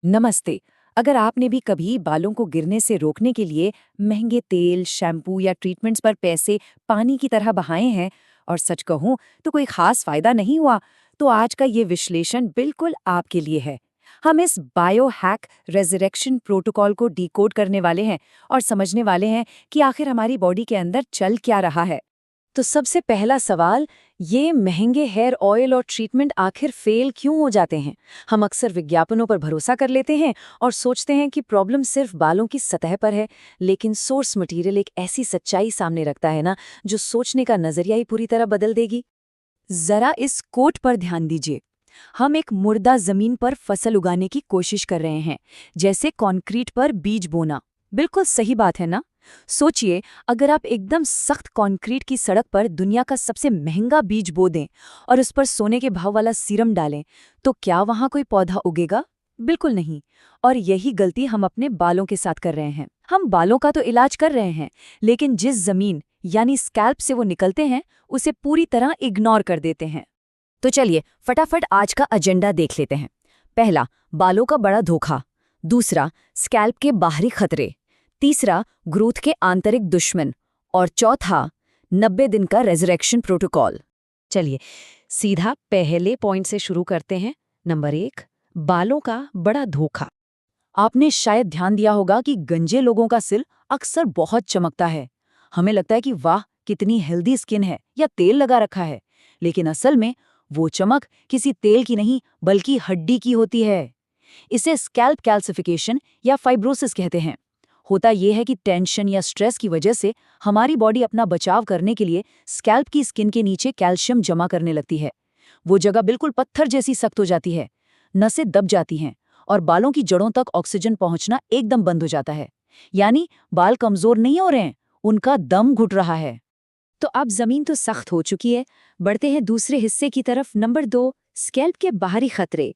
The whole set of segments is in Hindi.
नमस्ते। अगर आपने भी कभी बालों को गिरने से रोकने के लिए महंगे तेल, शैम्पू या ट्रीटमेंट्स पर पैसे पानी की तरह बहाए हैं और सच कहूं तो कोई खास फायदा नहीं हुआ, तो आज का ये विश्लेषण बिल्कुल आपके लिए है। हम इस बायो हैक रेजरेक्शन प्रोटोकॉल को डिकोड करने वाले हैं और समझने वाले हैं कि आखिर हमारी बॉडी के अंदर चल क्या रहा है। तो सबसे पहला सवाल, ये महंगे हेयर ऑयल और ट्रीटमेंट आखिर फेल क्यों हो जाते हैं? हम अक्सर विज्ञापनों पर भरोसा कर लेते हैं और सोचते हैं कि प्रॉब्लम सिर्फ बालों की सतह पर है, लेकिन सोर्स मटेरियल एक ऐसी सच्चाई सामने रखता है ना, जो सोचने का नजरिया ही पूरी तरह बदल देगी। जरा इस कोट पर ध्यान दीजिए। हम एक मुर्दा जमीन पर फसल उगाने की कोशिश कर रहे हैं, जैसे कंक्रीट पर बीज बोना। बिल्कुल सही बात है ना? सोचिए, अगर आप एकदम सख्त कंक्रीट की सड़क पर दुनिया का सबसे महंगा बीज बो दें और उस पर सोने के भाव वाला सीरम डालें, तो क्या वहां कोई पौधा उगेगा? बिल्कुल नहीं। और यही गलती हम अपने बालों के साथ कर रहे हैं। हम बालों का तो इलाज कर रहे हैं, लेकिन जिस जमीन यानी स्कैल्प से वो निकलते हैं, उसे पूरी तरह इग्नोर कर देते हैं। तो चलिए फटाफट आज का एजेंडा देख लेते हैं। पहला, बालों का बड़ा धोखा। दूसरा, स्कैल्प के बाहरी खतरे। तीसरा, ग्रोथ के आंतरिक दुश्मन। और चौथा, 90 दिन का रेजरेक्शन प्रोटोकॉल। चलिए सीधा पहले पॉइंट से शुरू करते हैं। नंबर 1, बालों का बड़ा धोखा। आपने शायद ध्यान दिया होगा कि गंजे लोगों का सिर अक्सर बहुत चमकता है। हमें लगता है कि वाह कितनी हेल्दी स्किन है या तेल लगा रखा है, लेकिन असल में वो चमक किसी तेल की नहीं बल्कि हड्डी की होती है। इसे स्कैल्प कैल्सिफिकेशन या फाइब्रोसिस कहते हैं। होता यह है कि टेंशन या स्ट्रेस की वजह से हमारी बॉडी अपना बचाव करने के लिए स्कैल्प की स्किन के नीचे कैल्शियम जमा करने लगती है। वो जगह बिल्कुल पत्थर जैसी सख्त हो जाती है, नसें दब जाती हैं और बालों की जड़ों तक ऑक्सीजन पहुंचना एकदम बंद हो जाता है। यानी बाल कमजोर नहीं हो रहे हैं, उनका दम घुट रहा है। तो अब जमीन तो सख्त हो चुकी है, बढ़ते हैं दूसरे हिस्से की तरफ। नंबर 2, स्कैल्प के बाहरी खतरे।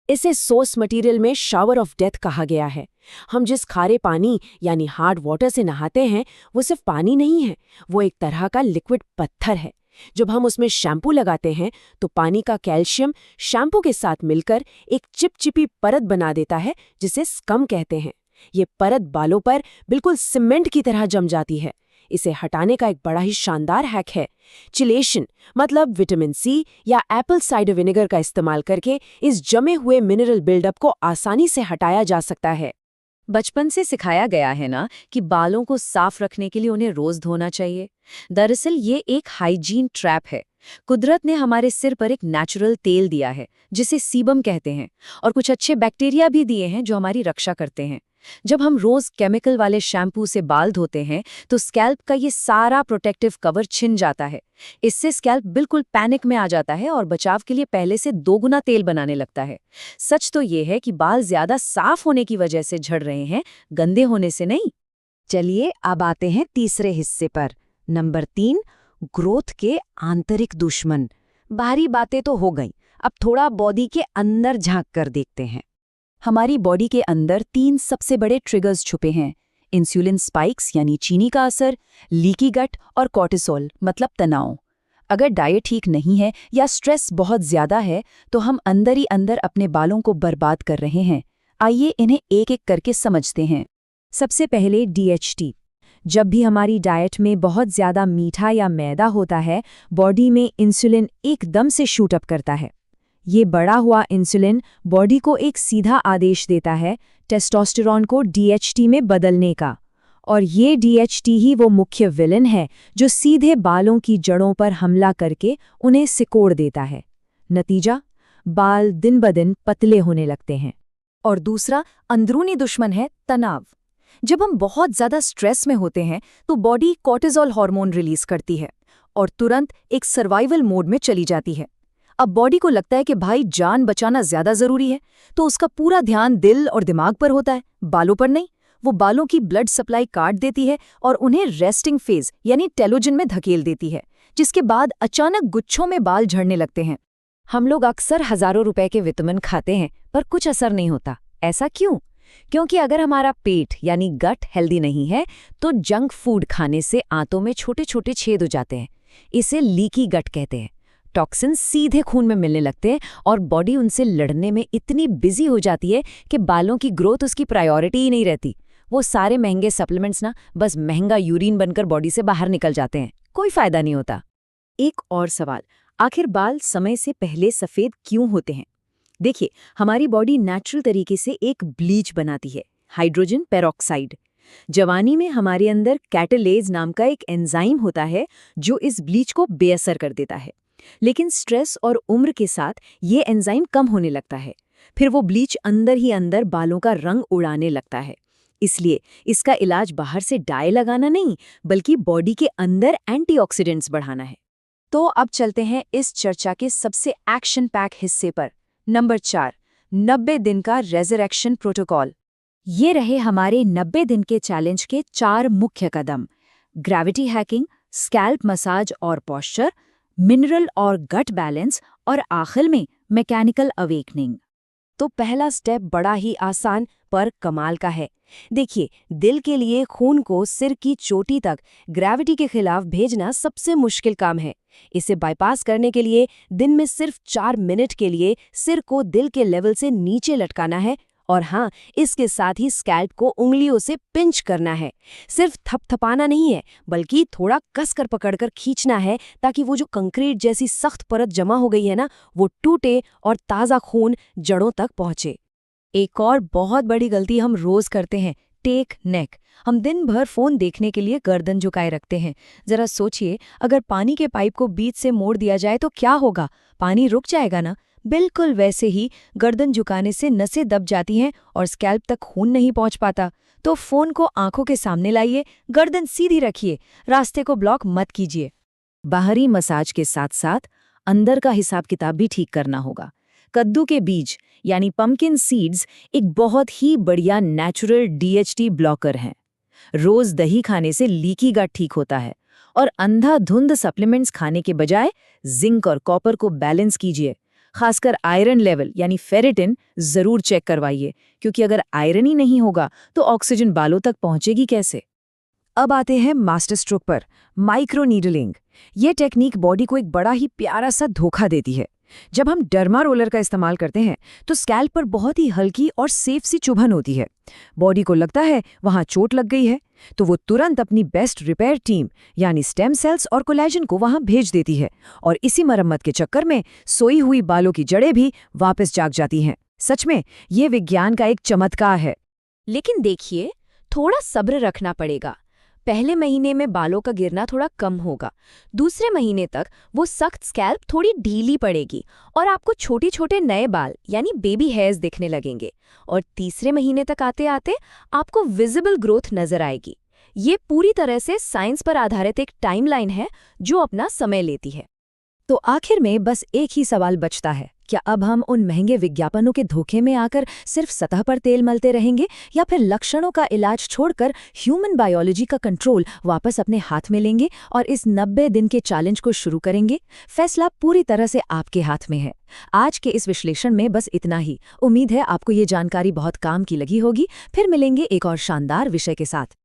इसे सोर्स मटेरियल में शावर ऑफ डेथ कहा गया है। हम जिस खारे पानी यानी हार्ड वाटर से नहाते हैं, वो सिर्फ पानी नहीं है, वो एक तरह का लिक्विड पत्थर है। जब हम उसमें शैम्पू लगाते हैं तो पानी का कैल्शियम शैम्पू के साथ मिलकर एक चिपचिपी परत बना देता है, जिसे स्कम कहते हैं। ये परत बालों पर बिल्कुल सीमेंट की तरह जम जाती है। इसे हटाने का एक बड़ा ही शानदार हैक है चिलेशन, मतलब विटामिन सी या एप्पल साइडर विनेगर का इस्तेमाल करके इस जमे हुए मिनरल बिल्डअप को आसानी से हटाया जा सकता है। बचपन से सिखाया गया है ना कि बालों को साफ रखने के लिए उन्हें रोज धोना चाहिए। दरअसल ये एक हाइजीन ट्रैप है। कुदरत ने हमारे सिर पर एक नेचुरल तेल दिया है जिसे सीबम कहते हैं, और कुछ अच्छे बैक्टीरिया भी दिए हैं जो हमारी रक्षा करते हैं। जब हम रोज केमिकल वाले शैम्पू से बाल धोते हैं तो स्कैल्प का ये सारा प्रोटेक्टिव कवर छिन जाता है। इससे स्कैल्प बिल्कुल पैनिक में आ जाता है और बचाव के लिए पहले से 2 गुना तेल बनाने लगता है। सच तो ये है कि बाल ज्यादा साफ होने की वजह से झड़ रहे हैं, गंदे होने से नहीं। चलिए अब आते हैं तीसरे हिस्से पर। नंबर 3, ग्रोथ के आंतरिक दुश्मन। बाहरी बातें तो हो गई, अब थोड़ा बॉडी के अंदर झांक कर देखते हैं। हमारी बॉडी के अंदर 3 सबसे बड़े ट्रिगर्स छुपे हैं: इंसुलिन स्पाइक्स यानी चीनी का असर, लीकी गट और कॉर्टिसोल मतलब तनाव। अगर डाइट ठीक नहीं है या स्ट्रेस बहुत ज्यादा है तो हम अंदर ही अंदर अपने बालों को बर्बाद कर रहे हैं। आइए इन्हें एक एक करके समझते हैं। सबसे पहले DHT। जब भी हमारी डाइट में बहुत ज्यादा मीठा या मैदा होता है, बॉडी में इंसुलिन एकदम से शूट अप करता है। ये बढ़ा हुआ इंसुलिन बॉडी को एक सीधा आदेश देता है टेस्टोस्टेरोन को DHT में बदलने का, और ये DHT ही वो मुख्य विलन है जो सीधे बालों की जड़ों पर हमला करके उन्हें सिकोड़ देता है। नतीजा, बाल दिन ब दिन पतले होने लगते हैं। और दूसरा अंदरूनी दुश्मन है तनाव। जब हम बहुत ज्यादा स्ट्रेस में होते हैं तो बॉडी कॉर्टिसोल हार्मोन रिलीज करती है और तुरंत एक सर्वाइवल मोड में चली जाती है। अब बॉडी को लगता है कि भाई जान बचाना ज्यादा जरूरी है, तो उसका पूरा ध्यान दिल और दिमाग पर होता है, बालों पर नहीं। वो बालों की ब्लड सप्लाई काट देती है और उन्हें रेस्टिंग फेज यानी टेलोजन में धकेल देती है, जिसके बाद अचानक गुच्छों में बाल झड़ने लगते हैं। हम लोग अक्सर हजारों रुपए के विटामिन खाते हैं पर कुछ असर नहीं होता। ऐसा क्यों? क्योंकि अगर हमारा पेट यानी गट हेल्दी नहीं है तो जंक फूड खाने से आंतों में छोटे छोटे छेद हो जाते हैं। इसे लीकी गट कहते हैं। टॉक्सिन सीधे खून में मिलने लगते हैं और बॉडी उनसे लड़ने में इतनी बिजी हो जाती है कि बालों की ग्रोथ उसकी प्रायोरिटी ही नहीं रहती। वो सारे महंगे सप्लीमेंट्स ना बस महंगा यूरिन बनकर बॉडी से बाहर निकल जाते हैं, कोई फायदा नहीं होता। एक और सवाल, आखिर बाल समय से पहले सफेद क्यों होते हैं? देखिए, हमारी बॉडी नेचुरल तरीके से एक ब्लीच बनाती है, हाइड्रोजन पेरोक्साइड। जवानी में हमारे अंदर कैटालेज नाम का एक एंजाइम होता है जो इस ब्लीच को बेअसर कर देता है। लेकिन स्ट्रेस और उम्र के साथ ये एंजाइम कम होने लगता है, फिर वो ब्लीच अंदर ही अंदर बालों का रंग उड़ाने लगता है। इसलिए इसका इलाज बाहर से डाई लगाना नहीं, बल्कि बॉडी के अंदर एंटीऑक्सीडेंट्स बढ़ाना है। तो अब चलते हैं इस चर्चा के सबसे एक्शन पैक हिस्से पर। नंबर 4, 90 दिन का रेजरेक्शन प्रोटोकॉल। ये रहे हमारे 90 दिन के चैलेंज के 4 मुख्य कदम: ग्रेविटी हैकिंग, स्कैल्प मसाज और पॉस्चर, मिनरल और गट बैलेंस, और आखिर में मैकेनिकल अवेकनिंग। तो पहला स्टेप बड़ा ही आसान पर कमाल का है। देखिए, दिल के लिए खून को सिर की चोटी तक ग्रेविटी के खिलाफ भेजना सबसे मुश्किल काम है। इसे बाईपास करने के लिए दिन में सिर्फ 4 मिनट के लिए सिर को दिल के लेवल से नीचे लटकाना है, और हाँ, इसके साथ ही स्कैल्प को उंगलियों से पिंच करना है। सिर्फ थपथपाना नहीं है, बल्कि थोड़ा कसकर पकड़कर खींचना है, ताकि वो जो कंक्रीट जैसी सख्त परत जमा हो गई है ना, वो टूटे और ताज़ा खून जड़ों तक पहुंचे। एक और बहुत बड़ी गलती हम रोज करते हैं, टेक नेक। हम दिन भर फोन देखने के लिए गर्दन झुकाए रखते हैं। जरा सोचिए, अगर पानी के पाइप को बीच से मोड़ दिया जाए तो क्या होगा? पानी रुक जाएगा ना? बिल्कुल वैसे ही गर्दन झुकाने से नसें दब जाती हैं और स्कैल्प तक खून नहीं पहुंच पाता। तो फोन को आंखों के सामने लाइए, गर्दन सीधी रखिए, रास्ते को ब्लॉक मत कीजिए। बाहरी मसाज के साथ साथ अंदर का हिसाब किताब भी ठीक करना होगा। कद्दू के बीज यानी पम्पकिन सीड्स एक बहुत ही बढ़िया नेचुरल DHT ब्लॉकर हैं। रोज दही खाने से लीकी गट ठीक होता है, और अंधाधुंध सप्लीमेंट्स खाने के बजाय जिंक और कॉपर को बैलेंस कीजिए। खासकर आयरन लेवल यानी फेरिटिन जरूर चेक करवाइए, क्योंकि अगर आयरन ही नहीं होगा तो ऑक्सीजन बालों तक पहुंचेगी कैसे? अब आते हैं मास्टर स्ट्रोक पर, माइक्रो नीडलिंग। ये टेक्निक बॉडी को एक बड़ा ही प्यारा सा धोखा देती है। जब हम डर्मा रोलर का इस्तेमाल करते हैं तो स्कैल्प पर बहुत ही हल्की और सेफ सी चुभन होती है। बॉडी को लगता है वहां चोट लग गई है, तो वो तुरंत अपनी बेस्ट रिपेयर टीम यानी स्टेम सेल्स और कोलेजन को वहां भेज देती है, और इसी मरम्मत के चक्कर में सोई हुई बालों की जड़ें भी वापस जाग जाती हैं। सच में ये विज्ञान का एक चमत्कार है। लेकिन देखिए, थोड़ा सब्र रखना पड़ेगा। पहले महीने में बालों का गिरना थोड़ा कम होगा, दूसरे महीने तक वो सख्त स्कैल्प थोड़ी ढीली पड़ेगी और आपको छोटे छोटे नए बाल यानी बेबी हेयर्स दिखने लगेंगे, और तीसरे महीने तक आते आते आपको विजिबल ग्रोथ नजर आएगी। ये पूरी तरह से साइंस पर आधारित एक टाइमलाइन है जो अपना समय लेती है। तो आखिर में बस एक ही सवाल बचता है, क्या अब हम उन महंगे विज्ञापनों के धोखे में आकर सिर्फ सतह पर तेल मलते रहेंगे, या फिर लक्षणों का इलाज छोड़कर ह्यूमन बायोलॉजी का कंट्रोल वापस अपने हाथ में लेंगे और इस 90 दिन के चैलेंज को शुरू करेंगे? फैसला पूरी तरह से आपके हाथ में है। आज के इस विश्लेषण में बस इतना ही। उम्मीद है आपको ये जानकारी बहुत काम की लगी होगी। फिर मिलेंगे एक और शानदार विषय के साथ।